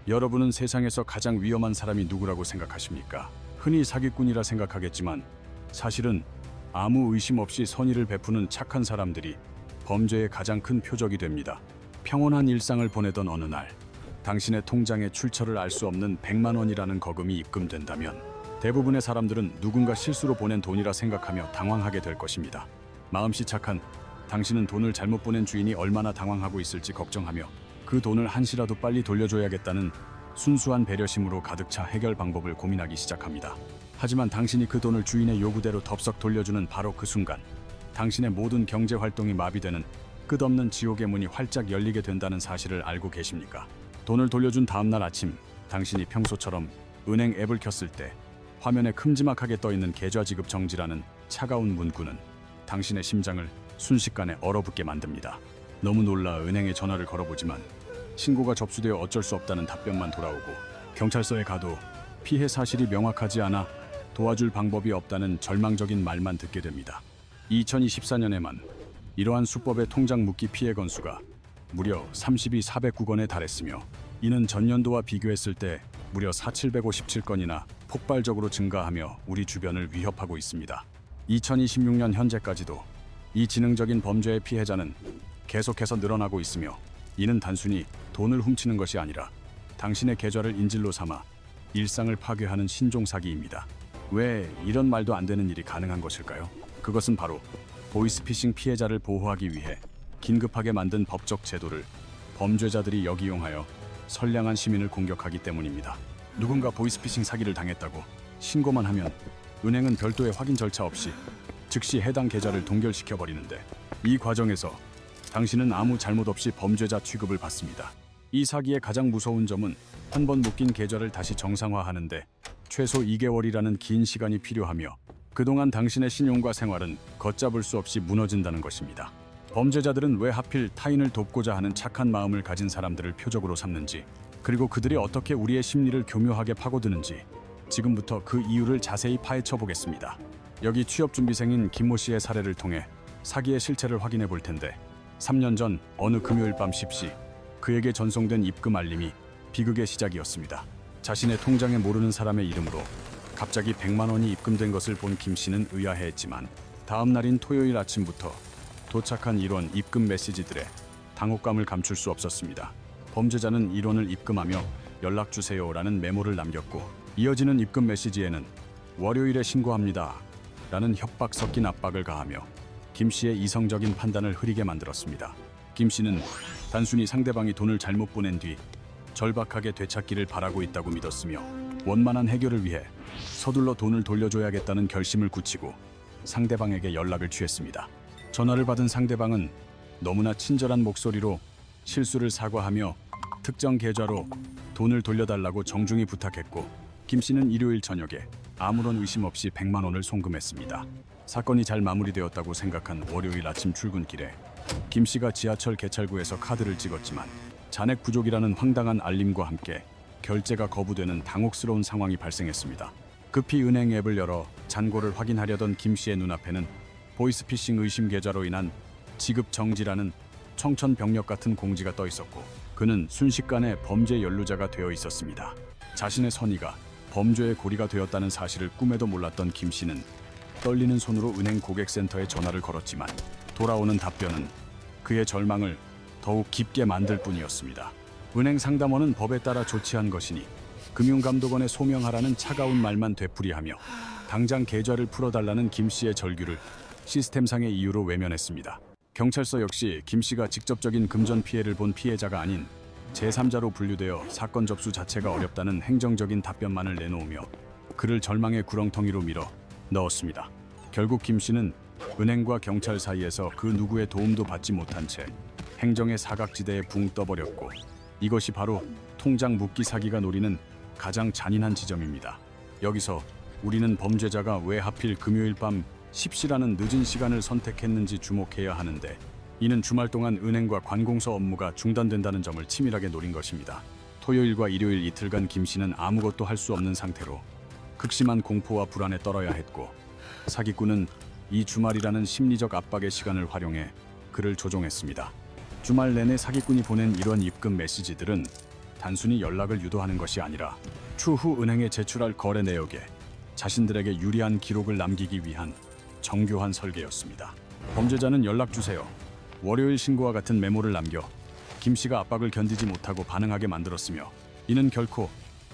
여러분은 세상에서 가장 위험한 사람이 누구라고 생각하십니까? 흔히 사기꾼이라 생각하겠지만 사실은 아무 의심 없이 선의를 베푸는 착한 사람들이 범죄의 가장 큰 표적이 됩니다. 평온한 일상을 보내던 어느 날, 당신의 통장에 출처를 알 수 없는 100만 원이라는 거금이 입금된다면 대부분의 사람들은 누군가 실수로 보낸 돈이라 생각하며 당황하게 될 것입니다. 마음씨 착한 당신은 돈을 잘못 보낸 주인이 얼마나 당황하고 있을지 걱정하며 그 돈을 한시라도 빨리 돌려줘야겠다는 순수한 배려심으로 가득 차 해결 방법을 고민하기 시작합니다. 하지만 당신이 그 돈을 주인의 요구대로 덥석 돌려주는 바로 그 순간, 당신의 모든 경제 활동이 마비되는 끝없는 지옥의 문이 활짝 열리게 된다는 사실을 알고 계십니까? 돈을 돌려준 다음날 아침, 당신이 평소처럼 은행 앱을 켰을 때 화면에 큼지막하게 떠있는 계좌 지급 정지라는 차가운 문구는 당신의 심장을 순식간에 얼어붙게 만듭니다. 너무 놀라 은행에 전화를 걸어보지만 신고가 접수되어 어쩔 수 없다는 답변만 돌아오고, 경찰서에 가도 피해 사실이 명확하지 않아 도와줄 방법이 없다는 절망적인 말만 듣게 됩니다. 2024년에만 이러한 수법의 통장 묶기 피해 건수가 무려 4,409건에 달했으며, 이는 전년도와 비교했을 때 무려 4,757건이나 폭발적으로 증가하며 우리 주변을 위협하고 있습니다. 2026년 현재까지도 이 지능적인 범죄의 피해자는 계속해서 늘어나고 있으며, 이는 단순히 돈을 훔치는 것이 아니라 당신의 계좌를 인질로 삼아 일상을 파괴하는 신종 사기입니다. 왜 이런 말도 안 되는 일이 가능한 것일까요? 그것은 바로 보이스피싱 피해자를 보호하기 위해 긴급하게 만든 법적 제도를 범죄자들이 역이용하여 선량한 시민을 공격하기 때문입니다. 누군가 보이스피싱 사기를 당했다고 신고만 하면 은행은 별도의 확인 절차 없이 즉시 해당 계좌를 동결시켜버리는데, 이 과정에서 당신은 아무 잘못 없이 범죄자 취급을 받습니다. 이 사기의 가장 무서운 점은 한 번 묶인 계좌를 다시 정상화하는데 최소 2개월이라는 긴 시간이 필요하며, 그동안 당신의 신용과 생활은 걷잡을 수 없이 무너진다는 것입니다. 범죄자들은 왜 하필 타인을 돕고자 하는 착한 마음을 가진 사람들을 표적으로 삼는지, 그리고 그들이 어떻게 우리의 심리를 교묘하게 파고드는지 지금부터 그 이유를 자세히 파헤쳐 보겠습니다. 여기 취업준비생인 김모 씨의 사례를 통해 사기의 실체를 확인해 볼 텐데, 3년 전 어느 금요일 밤 10시 그에게 전송된 입금 알림이 비극의 시작이었습니다. 자신의 통장에 모르는 사람의 이름으로 갑자기 100만 원이 입금된 것을 본 김 씨는 의아해했지만, 다음 날인 토요일 아침부터 도착한 일원 입금 메시지들에 당혹감을 감출 수 없었습니다. 범죄자는 일원을 입금하며 연락주세요라는 메모를 남겼고, 이어지는 입금 메시지에는 월요일에 신고합니다 라는 협박 섞인 압박을 가하며 김 씨의 이성적인 판단을 흐리게 만들었습니다. 김 씨는 단순히 상대방이 돈을 잘못 보낸 뒤 절박하게 되찾기를 바라고 있다고 믿었으며, 원만한 해결을 위해 서둘러 돈을 돌려줘야겠다는 결심을 굳히고 상대방에게 연락을 취했습니다. 전화를 받은 상대방은 너무나 친절한 목소리로 실수를 사과하며 특정 계좌로 돈을 돌려달라고 정중히 부탁했고, 김 씨는 일요일 저녁에 아무런 의심 없이 100만 원을 송금했습니다. 사건이 잘 마무리되었다고 생각한 월요일 아침 출근길에 김 씨가 지하철 개찰구에서 카드를 찍었지만 잔액 부족이라는 황당한 알림과 함께 결제가 거부되는 당혹스러운 상황이 발생했습니다. 급히 은행 앱을 열어 잔고를 확인하려던 김 씨의 눈앞에는 보이스피싱 의심 계좌로 인한 지급 정지라는 청천벽력 같은 공지가 떠 있었고, 그는 순식간에 범죄 연루자가 되어 있었습니다. 자신의 선의가 범죄의 고리가 되었다는 사실을 꿈에도 몰랐던 김 씨는 떨리는 손으로 은행 고객센터에 전화를 걸었지만 돌아오는 답변은 그의 절망을 더욱 깊게 만들 뿐이었습니다. 은행 상담원은 법에 따라 조치한 것이니 금융감독원에 소명하라는 차가운 말만 되풀이하며 당장 계좌를 풀어달라는 김 씨의 절규를 시스템상의 이유로 외면했습니다. 경찰서 역시 김 씨가 직접적인 금전 피해를 본 피해자가 아닌 제3자로 분류되어 사건 접수 자체가 어렵다는 행정적인 답변만을 내놓으며 그를 절망의 구렁텅이로 밀어 넣었습니다. 결국 김 씨는 은행과 경찰 사이에서 그 누구의 도움도 받지 못한 채 행정의 사각지대에 붕 떠버렸고, 이것이 바로 통장 묶기 사기가 노리는 가장 잔인한 지점입니다. 여기서 우리는 범죄자가 왜 하필 금요일 밤 10시라는 늦은 시간을 선택했는지 주목해야 하는데, 이는 주말 동안 은행과 관공서 업무가 중단된다는 점을 치밀하게 노린 것입니다. 토요일과 일요일 이틀간 김 씨는 아무것도 할 수 없는 상태로 극심한 공포와 불안에 떨어야 했고, 사기꾼은 이 주말이라는 심리적 압박의 시간을 활용해 그를 조종했습니다. 주말 내내 사기꾼이 보낸 이런 입금 메시지들은 단순히 연락을 유도하는 것이 아니라 추후 은행에 제출할 거래 내역에 자신들에게 유리한 기록을 남기기 위한 정교한 설계였습니다. 범죄자는 연락 주세요. 월요일 신고와 같은 메모를 남겨 김 씨가 압박을 견디지 못하고 반응하게 만들었으며 이는 결코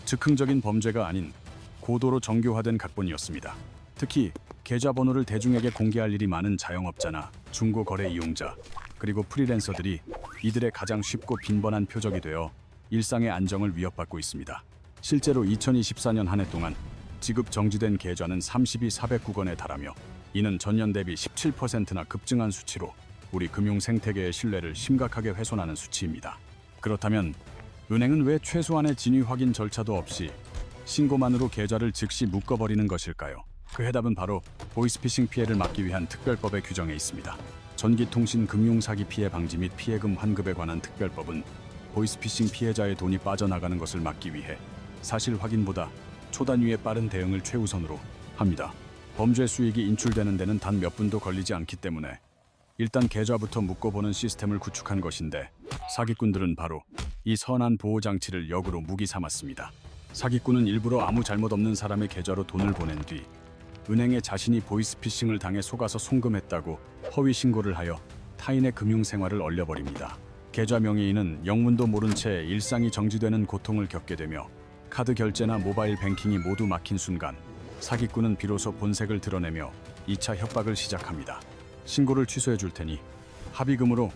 즉흥적인 범죄가 아닌 고도로 정교화된 각본이었습니다. 특히 계좌번호를 대중에게 공개할 일이 많은 자영업자나 중고거래 이용자 그리고 프리랜서들이 이들의 가장 쉽고 빈번한 표적이 되어 일상의 안정을 위협받고 있습니다. 실제로 2024년 한 해 동안 지급 정지된 계좌는 32,409건에 달하며 이는 전년 대비 17%나 급증한 수치로 우리 금융 생태계의 신뢰를 심각하게 훼손하는 수치입니다. 그렇다면 은행은 왜 최소한의 진위 확인 절차도 없이 신고만으로 계좌를 즉시 묶어버리는 것일까요? 그 해답은 바로 보이스피싱 피해를 막기 위한 특별법의 규정에 있습니다. 전기통신 금융사기 피해 방지 및 피해금 환급에 관한 특별법은 보이스피싱 피해자의 돈이 빠져나가는 것을 막기 위해 사실 확인보다 초단위의 빠른 대응을 최우선으로 합니다. 범죄 수익이 인출되는 데는 단 몇 분도 걸리지 않기 때문에 일단 계좌부터 묶어보는 시스템을 구축한 것인데 사기꾼들은 바로 이 선한 보호장치를 역으로 무기 삼았습니다. 사기꾼은 일부러 아무 잘못 없는 사람의 계좌로 돈을 보낸 뒤 은행에 자신이 보이스피싱을 당해 속아서 송금했다고 허위 신고를 하여 타인의 금융생활을 얼려버립니다. 계좌 명의인은 영문도 모른 채 일상이 정지되는 고통을 겪게 되며 카드 결제나 모바일 뱅킹이 모두 막힌 순간 사기꾼은 비로소 본색을 드러내며 2차 협박을 시작합니다. 신고를 취소해 줄 테니 합의금으로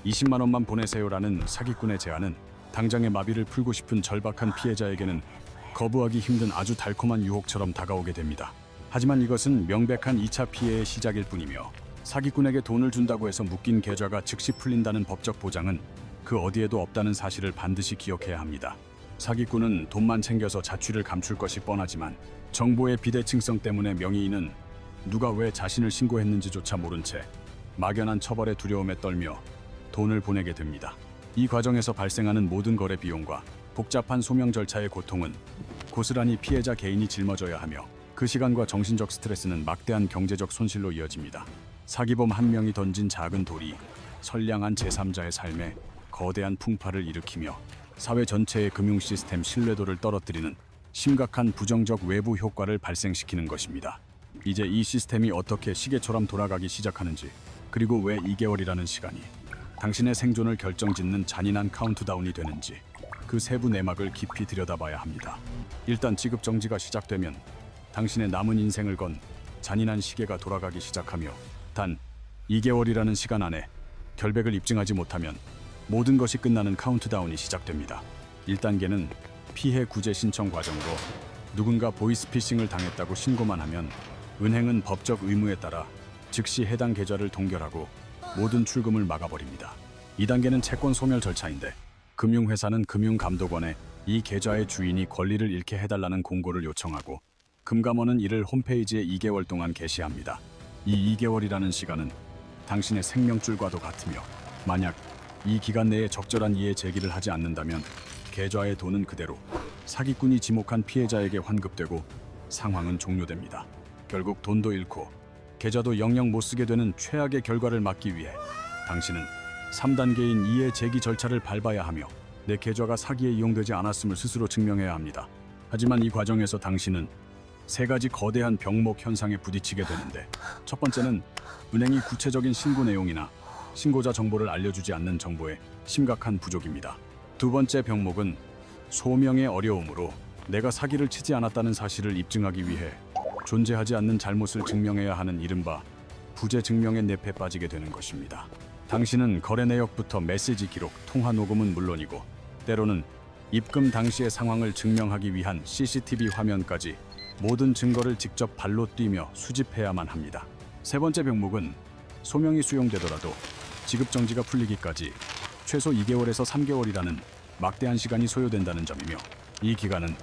20만 원만 보내세요라는 사기꾼의 제안은 당장의 마비를 풀고 싶은 절박한 피해자에게는 거부하기 힘든 아주 달콤한 유혹처럼 다가오게 됩니다. 하지만 이것은 명백한 2차 피해의 시작일 뿐이며 사기꾼에게 돈을 준다고 해서 묶인 계좌가 즉시 풀린다는 법적 보장은 그 어디에도 없다는 사실을 반드시 기억해야 합니다. 사기꾼은 돈만 챙겨서 자취를 감출 것이 뻔하지만 정보의 비대칭성 때문에 명의인은 누가 왜 자신을 신고했는지조차 모른 채 막연한 처벌의 두려움에 떨며 돈을 보내게 됩니다. 이 과정에서 발생하는 모든 거래 비용과 복잡한 소명 절차의 고통은 고스란히 피해자 개인이 짊어져야 하며 그 시간과 정신적 스트레스는 막대한 경제적 손실로 이어집니다. 사기범 한 명이 던진 작은 돌이 선량한 제3자의 삶에 거대한 풍파를 일으키며 사회 전체의 금융 시스템 신뢰도를 떨어뜨리는 심각한 부정적 외부 효과를 발생시키는 것입니다. 이제 이 시스템이 어떻게 시계처럼 돌아가기 시작하는지, 그리고 왜 2개월이라는 시간이 당신의 생존을 결정짓는 잔인한 카운트다운이 되는지 그 세부 내막을 깊이 들여다봐야 합니다. 일단 지급 정지가 시작되면 당신의 남은 인생을 건 잔인한 시계가 돌아가기 시작하며 단 2개월이라는 시간 안에 결백을 입증하지 못하면 모든 것이 끝나는 카운트다운이 시작됩니다. 1단계는 피해 구제 신청 과정으로 누군가 보이스피싱을 당했다고 신고만 하면 은행은 법적 의무에 따라 즉시 해당 계좌를 동결하고 모든 출금을 막아버립니다. 2단계는 채권 소멸 절차인데 금융회사는 금융감독원에 이 계좌의 주인이 권리를 잃게 해달라는 공고를 요청하고 금감원은 이를 홈페이지에 2개월 동안 게시합니다. 이 2개월이라는 시간은 당신의 생명줄과도 같으며 만약 이 기간 내에 적절한 이해 제기를 하지 않는다면 계좌의 돈은 그대로 사기꾼이 지목한 피해자에게 환급되고 상황은 종료됩니다. 결국 돈도 잃고 계좌도 영영 못 쓰게 되는 최악의 결과를 막기 위해 당신은 3단계인 이해 제기 절차를 밟아야 하며 내 계좌가 사기에 이용되지 않았음을 스스로 증명해야 합니다. 하지만 이 과정에서 당신은 3가지 거대한 병목 현상에 부딪히게 되는데 첫 번째는 은행이 구체적인 신고 내용이나 신고자 정보를 알려주지 않는 정보의 심각한 부족입니다. 두 번째 병목은 소명의 어려움으로 내가 사기를 치지 않았다는 사실을 입증하기 위해 존재하지 않는 잘못을 증명해야 하는 이른바 부재 증명의 늪에 빠지게 되는 것입니다. 당신은 거래 내역부터 메시지 기록, 통화 녹음은 물론이고 때로는 입금 당시의 상황을 증명하기 위한 CCTV 화면까지 모든 증거를 직접 발로 뛰며 수집해야만 합니다. 세 번째 병목은 소명이 수용되더라도 지급 정지가 풀리기까지 최소 2개월에서 3개월이라는 막대한 시간이 소요된다는 점이며 이 기간은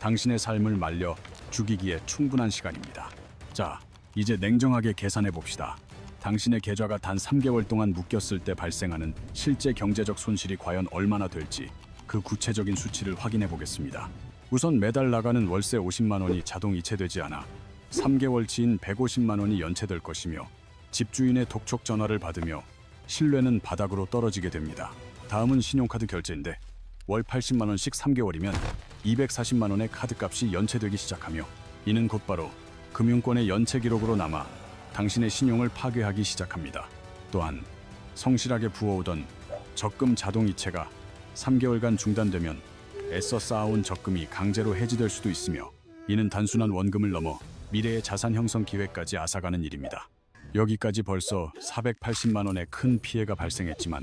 당신의 삶을 말려 죽이기에 충분한 시간입니다. 자, 이제 냉정하게 계산해 봅시다. 당신의 계좌가 단 3개월 동안 묶였을 때 발생하는 실제 경제적 손실이 과연 얼마나 될지 그 구체적인 수치를 확인해 보겠습니다. 우선 매달 나가는 월세 50만 원이 자동 이체되지 않아 3개월치인 150만 원이 연체될 것이며 집주인의 독촉 전화를 받으며 신뢰는 바닥으로 떨어지게 됩니다. 다음은 신용카드 결제인데 월 80만 원씩 3개월이면 240만 원의 카드값이 연체되기 시작하며 이는 곧바로 금융권의 연체 기록으로 남아 당신의 신용을 파괴하기 시작합니다. 또한 성실하게 부어오던 적금 자동이체가 3개월간 중단되면 애써 쌓아온 적금이 강제로 해지될 수도 있으며 이는 단순한 원금을 넘어 미래의 자산 형성 기회까지 앗아가는 일입니다. 여기까지 벌써 480만 원의 큰 피해가 발생했지만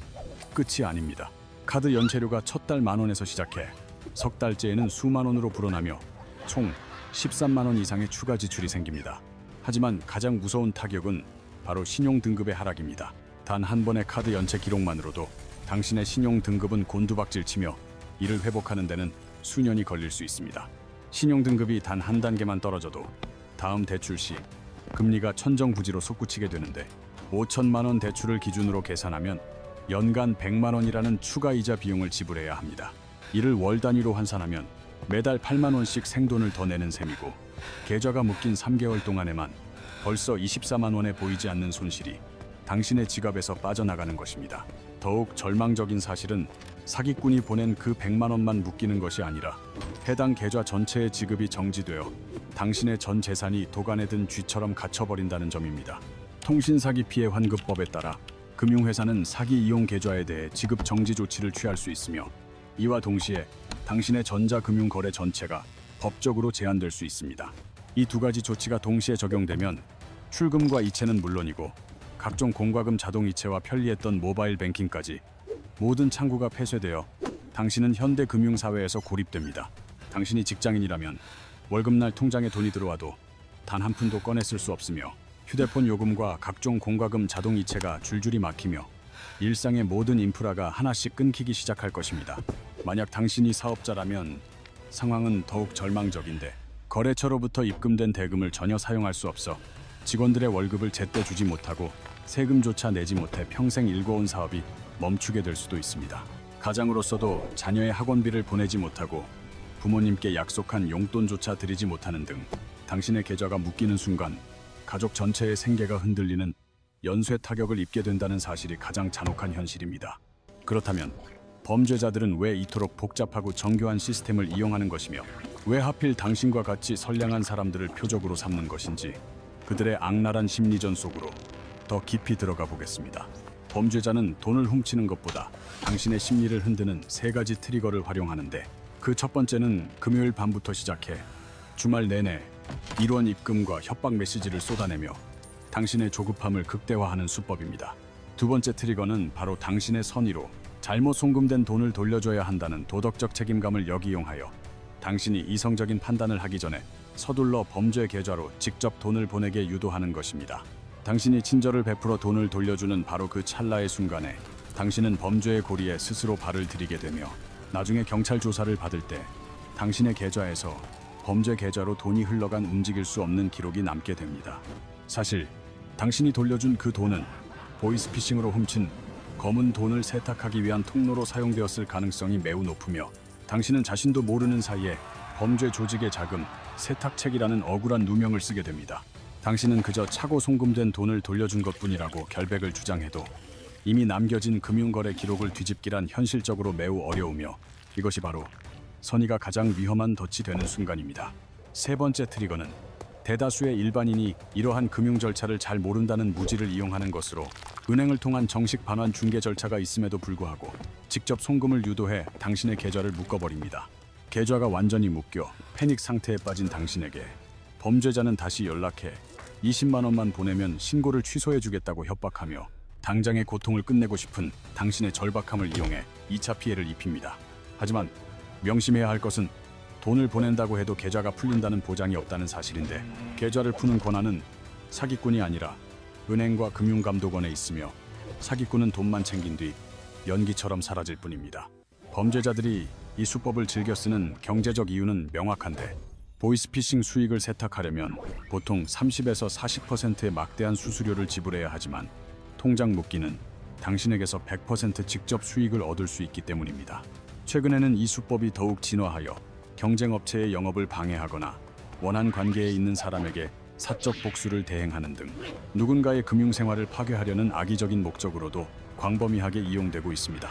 끝이 아닙니다. 카드 연체료가 첫 달 만원에서 시작해 석 달째에는 수만 원으로 불어나며 총 13만 원 이상의 추가 지출이 생깁니다. 하지만 가장 무서운 타격은 바로 신용 등급의 하락입니다. 단 한 번의 카드 연체 기록만으로도 당신의 신용 등급은 곤두박질치며 이를 회복하는 데는 수년이 걸릴 수 있습니다. 신용 등급이 단 한 단계만 떨어져도 다음 대출 시 금리가 천정부지로 솟구치게 되는데 5천만 원 대출을 기준으로 계산하면 연간 100만 원이라는 추가 이자 비용을 지불해야 합니다. 이를 월 단위로 환산하면 매달 8만 원씩 생돈을 더 내는 셈이고 계좌가 묶인 3개월 동안에만 벌써 24만 원에 보이지 않는 손실이 당신의 지갑에서 빠져나가는 것입니다. 더욱 절망적인 사실은 사기꾼이 보낸 그 100만 원만 묶이는 것이 아니라 해당 계좌 전체의 지급이 정지되어 당신의 전 재산이 도간에 든 쥐처럼 갇혀버린다는 점입니다. 통신사기 피해 환급법에 따라 금융회사는 사기 이용 계좌에 대해 지급 정지 조치를 취할 수 있으며 이와 동시에 당신의 전자금융거래 전체가 법적으로 제한될 수 있습니다. 이 두 가지 조치가 동시에 적용되면 출금과 이체는 물론이고 각종 공과금 자동이체와 편리했던 모바일 뱅킹까지 모든 창구가 폐쇄되어 당신은 현대 금융사회에서 고립됩니다. 당신이 직장인이라면 월급날 통장에 돈이 들어와도 단 한 푼도 꺼내 쓸 수 없으며 휴대폰 요금과 각종 공과금 자동이체가 줄줄이 막히며 일상의 모든 인프라가 하나씩 끊기기 시작할 것입니다. 만약 당신이 사업자라면 상황은 더욱 절망적인데 거래처로부터 입금된 대금을 전혀 사용할 수 없어 직원들의 월급을 제때 주지 못하고 세금조차 내지 못해 평생 일궈온 사업이 멈추게 될 수도 있습니다. 가장으로서도 자녀의 학원비를 보내지 못하고 부모님께 약속한 용돈조차 드리지 못하는 등 당신의 계좌가 묶이는 순간 가족 전체의 생계가 흔들리는 연쇄 타격을 입게 된다는 사실이 가장 잔혹한 현실입니다. 그렇다면 범죄자들은 왜 이토록 복잡하고 정교한 시스템을 이용하는 것이며 왜 하필 당신과 같이 선량한 사람들을 표적으로 삼는 것인지 그들의 악랄한 심리전 속으로 더 깊이 들어가 보겠습니다. 범죄자는 돈을 훔치는 것보다 당신의 심리를 흔드는 세 가지 트리거를 활용하는데 그 첫 번째는 금요일 밤부터 시작해 주말 내내 일원 입금과 협박 메시지를 쏟아내며 당신의 조급함을 극대화하는 수법입니다. 두 번째 트리거는 바로 당신의 선의로 잘못 송금된 돈을 돌려줘야 한다는 도덕적 책임감을 역이용하여 당신이 이성적인 판단을 하기 전에 서둘러 범죄 계좌로 직접 돈을 보내게 유도하는 것입니다. 당신이 친절을 베풀어 돈을 돌려주는 바로 그 찰나의 순간에 당신은 범죄의 고리에 스스로 발을 들이게 되며 나중에 경찰 조사를 받을 때 당신의 계좌에서 범죄 계좌로 돈이 흘러간 움직일 수 없는 기록이 남게 됩니다. 사실 당신이 돌려준 그 돈은 보이스피싱으로 훔친 검은 돈을 세탁하기 위한 통로로 사용되었을 가능성이 매우 높으며 당신은 자신도 모르는 사이에 범죄 조직의 자금, 세탁책이라는 억울한 누명을 쓰게 됩니다. 당신은 그저 차고 송금된 돈을 돌려준 것뿐이라고 결백을 주장해도 이미 남겨진 금융거래 기록을 뒤집기란 현실적으로 매우 어려우며 이것이 바로 선의가 가장 위험한 덫이 되는 순간입니다. 세 번째 트리거는 대다수의 일반인이 이러한 금융 절차를 잘 모른다는 무지를 이용하는 것으로 은행을 통한 정식 반환 중개 절차가 있음에도 불구하고 직접 송금을 유도해 당신의 계좌를 묶어버립니다. 계좌가 완전히 묶여 패닉 상태에 빠진 당신에게 범죄자는 다시 연락해 20만 원만 보내면 신고를 취소해주겠다고 협박하며 당장의 고통을 끝내고 싶은 당신의 절박함을 이용해 2차 피해를 입힙니다. 하지만 명심해야 할 것은 돈을 보낸다고 해도 계좌가 풀린다는 보장이 없다는 사실인데 계좌를 푸는 권한은 사기꾼이 아니라 은행과 금융감독원에 있으며 사기꾼은 돈만 챙긴 뒤 연기처럼 사라질 뿐입니다. 범죄자들이 이 수법을 즐겨 쓰는 경제적 이유는 명확한데 보이스피싱 수익을 세탁하려면 보통 30에서 40%의 막대한 수수료를 지불해야 하지만 통장 묶기는 당신에게서 100% 직접 수익을 얻을 수 있기 때문입니다. 최근에는 이 수법이 더욱 진화하여 경쟁업체의 영업을 방해하거나 원한 관계에 있는 사람에게 사적 복수를 대행하는 등 누군가의 금융생활을 파괴하려는 악의적인 목적으로도 광범위하게 이용되고 있습니다.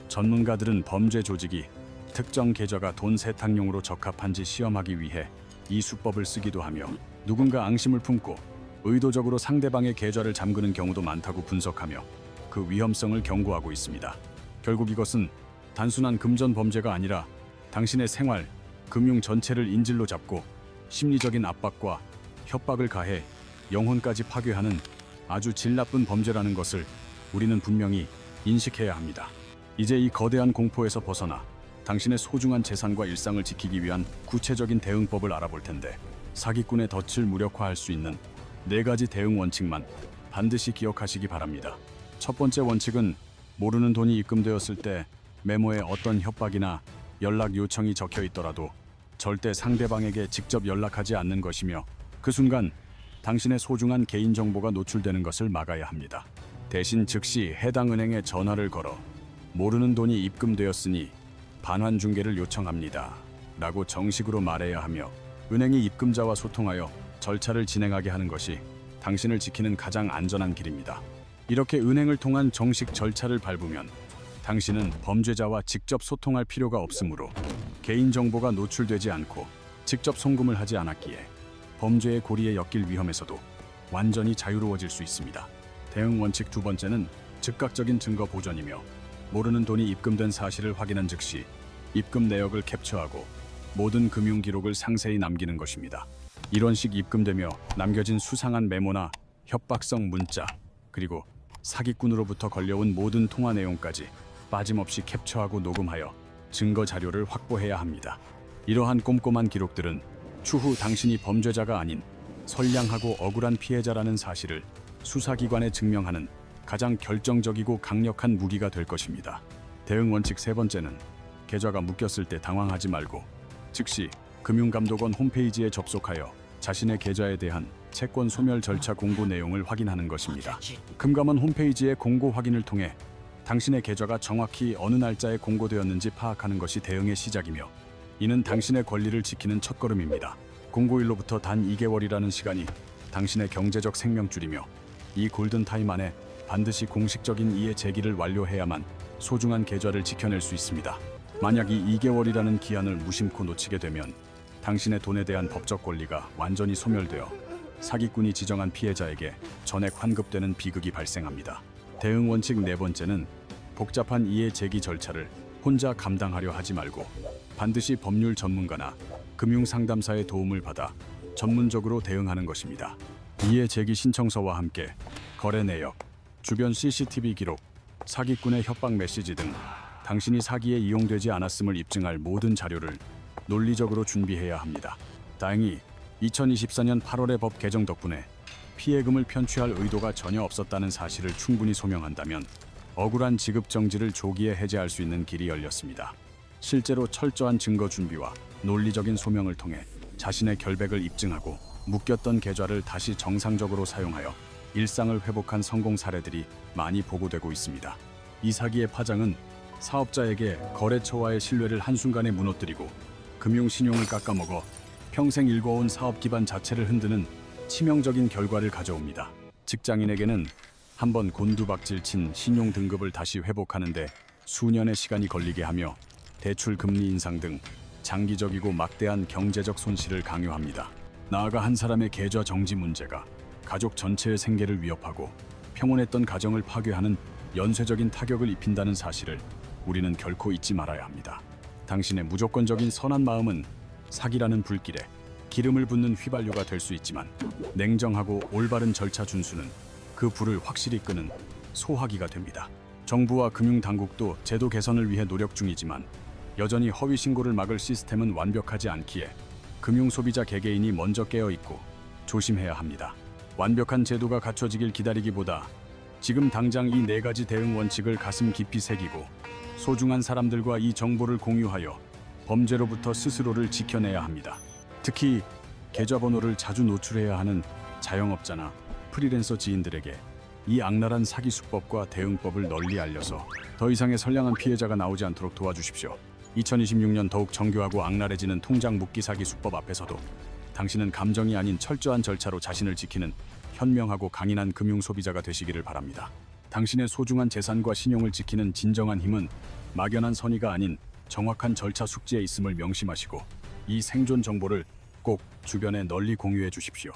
전문가들은 범죄 조직이 특정 계좌가 돈 세탁용으로 적합한지 시험하기 위해 이 수법을 쓰기도 하며 누군가 앙심을 품고 의도적으로 상대방의 계좌를 잠그는 경우도 많다고 분석하며 그 위험성을 경고하고 있습니다. 결국 이것은 단순한 금전 범죄가 아니라 당신의 생활, 금융 전체를 인질로 잡고 심리적인 압박과 협박을 가해 영혼까지 파괴하는 아주 질 나쁜 범죄라는 것을 우리는 분명히 인식해야 합니다. 이제 이 거대한 공포에서 벗어나 당신의 소중한 재산과 일상을 지키기 위한 구체적인 대응법을 알아볼 텐데, 사기꾼의 덫을 무력화할 수 있는 4가지 대응 원칙만 반드시 기억하시기 바랍니다. 첫 번째 원칙은 모르는 돈이 입금되었을 때 메모에 어떤 협박이나 연락 요청이 적혀 있더라도 절대 상대방에게 직접 연락하지 않는 것이며, 그 순간 당신의 소중한 개인정보가 노출되는 것을 막아야 합니다. 대신 즉시 해당 은행에 전화를 걸어 모르는 돈이 입금되었으니 반환 중개를 요청합니다 라고 정식으로 말해야 하며, 은행이 입금자와 소통하여 절차를 진행하게 하는 것이 당신을 지키는 가장 안전한 길입니다. 이렇게 은행을 통한 정식 절차를 밟으면 당신은 범죄자와 직접 소통할 필요가 없으므로 개인정보가 노출되지 않고 직접 송금을 하지 않았기에 범죄의 고리에 엮일 위험에서도 완전히 자유로워질 수 있습니다. 대응 원칙 두 번째는 즉각적인 증거 보존이며, 모르는 돈이 입금된 사실을 확인한 즉시 입금 내역을 캡처하고 모든 금융 기록을 상세히 남기는 것입니다. 이런 식 입금되며 남겨진 수상한 메모나 협박성 문자, 그리고 사기꾼으로부터 걸려온 모든 통화 내용까지 빠짐없이 캡처하고 녹음하여 증거 자료를 확보해야 합니다. 이러한 꼼꼼한 기록들은 추후 당신이 범죄자가 아닌 선량하고 억울한 피해자라는 사실을 수사기관에 증명하는 가장 결정적이고 강력한 무기가 될 것입니다. 대응 원칙 세 번째는 계좌가 묶였을 때 당황하지 말고 즉시 금융감독원 홈페이지에 접속하여 자신의 계좌에 대한 채권 소멸 절차 공고 내용을 확인하는 것입니다. 금감원 홈페이지의 공고 확인을 통해 당신의 계좌가 정확히 어느 날짜에 공고되었는지 파악하는 것이 대응의 시작이며, 이는 당신의 권리를 지키는 첫걸음입니다. 공고일로부터 단 2개월이라는 시간이 당신의 경제적 생명줄이며, 이 골든타임 안에 반드시 공식적인 이해 제기를 완료해야만 소중한 계좌를 지켜낼 수 있습니다. 만약 이 2개월이라는 기한을 무심코 놓치게 되면 당신의 돈에 대한 법적 권리가 완전히 소멸되어 사기꾼이 지정한 피해자에게 전액 환급되는 비극이 발생합니다. 대응 원칙 네 번째는 복잡한 이해 제기 절차를 혼자 감당하려 하지 말고 반드시 법률 전문가나 금융 상담사의 도움을 받아 전문적으로 대응하는 것입니다. 이해 제기 신청서와 함께 거래 내역, 주변 CCTV 기록, 사기꾼의 협박 메시지 등 당신이 사기에 이용되지 않았음을 입증할 모든 자료를 논리적으로 준비해야 합니다. 다행히 2024년 8월의 법 개정 덕분에 피해금을 편취할 의도가 전혀 없었다는 사실을 충분히 소명한다면 억울한 지급 정지를 조기에 해제할 수 있는 길이 열렸습니다. 실제로 철저한 증거 준비와 논리적인 소명을 통해 자신의 결백을 입증하고 묶였던 계좌를 다시 정상적으로 사용하여 일상을 회복한 성공 사례들이 많이 보고되고 있습니다. 이 사기의 파장은 사업자에게 거래처와의 신뢰를 한순간에 무너뜨리고 금융 신용을 깎아먹어 평생 일궈온 사업 기반 자체를 흔드는 치명적인 결과를 가져옵니다. 직장인에게는 한번 곤두박질 친 신용 등급을 다시 회복하는데 수년의 시간이 걸리게 하며 대출 금리 인상 등 장기적이고 막대한 경제적 손실을 강요합니다. 나아가 한 사람의 계좌 정지 문제가 가족 전체의 생계를 위협하고 평온했던 가정을 파괴하는 연쇄적인 타격을 입힌다는 사실을 우리는 결코 잊지 말아야 합니다. 당신의 무조건적인 선한 마음은 사기라는 불길에 기름을 붓는 휘발유가 될 수 있지만, 냉정하고 올바른 절차 준수는 그 불을 확실히 끄는 소화기가 됩니다. 정부와 금융당국도 제도 개선을 위해 노력 중이지만 여전히 허위 신고를 막을 시스템은 완벽하지 않기에 금융소비자 개개인이 먼저 깨어있고 조심해야 합니다. 완벽한 제도가 갖춰지길 기다리기보다 지금 당장 이 4가지 대응 원칙을 가슴 깊이 새기고 소중한 사람들과 이 정보를 공유하여 범죄로부터 스스로를 지켜내야 합니다. 특히 계좌번호를 자주 노출해야 하는 자영업자나 프리랜서 지인들에게 이 악랄한 사기 수법과 대응법을 널리 알려서 더 이상의 선량한 피해자가 나오지 않도록 도와주십시오. 2026년 더욱 정교하고 악랄해지는 통장 묶기 사기 수법 앞에서도 당신은 감정이 아닌 철저한 절차로 자신을 지키는 현명하고 강인한 금융 소비자가 되시기를 바랍니다. 당신의 소중한 재산과 신용을 지키는 진정한 힘은 막연한 선의가 아닌 정확한 절차 숙지에 있음을 명심하시고 이 생존 정보를 꼭 주변에 널리 공유해 주십시오.